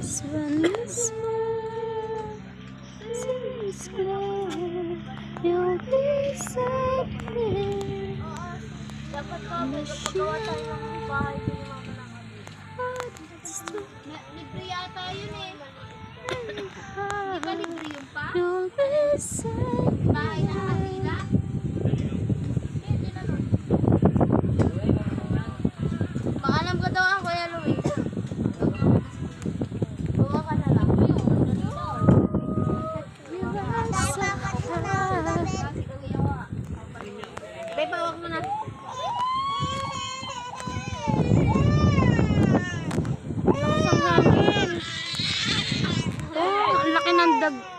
When you smile, seems clear, you'll be so clear. Dapat pa, magpagawa tayo ng bahay din ni Mama ng libre yata yun eh. Di ba libre yun pa? You'll be so Bahay ng Manila? Hindi na nun. Maalam ka daw ako, Kuya Luis. Buka ka na lang. Babe, bawak mo na. Ang laki ng dag.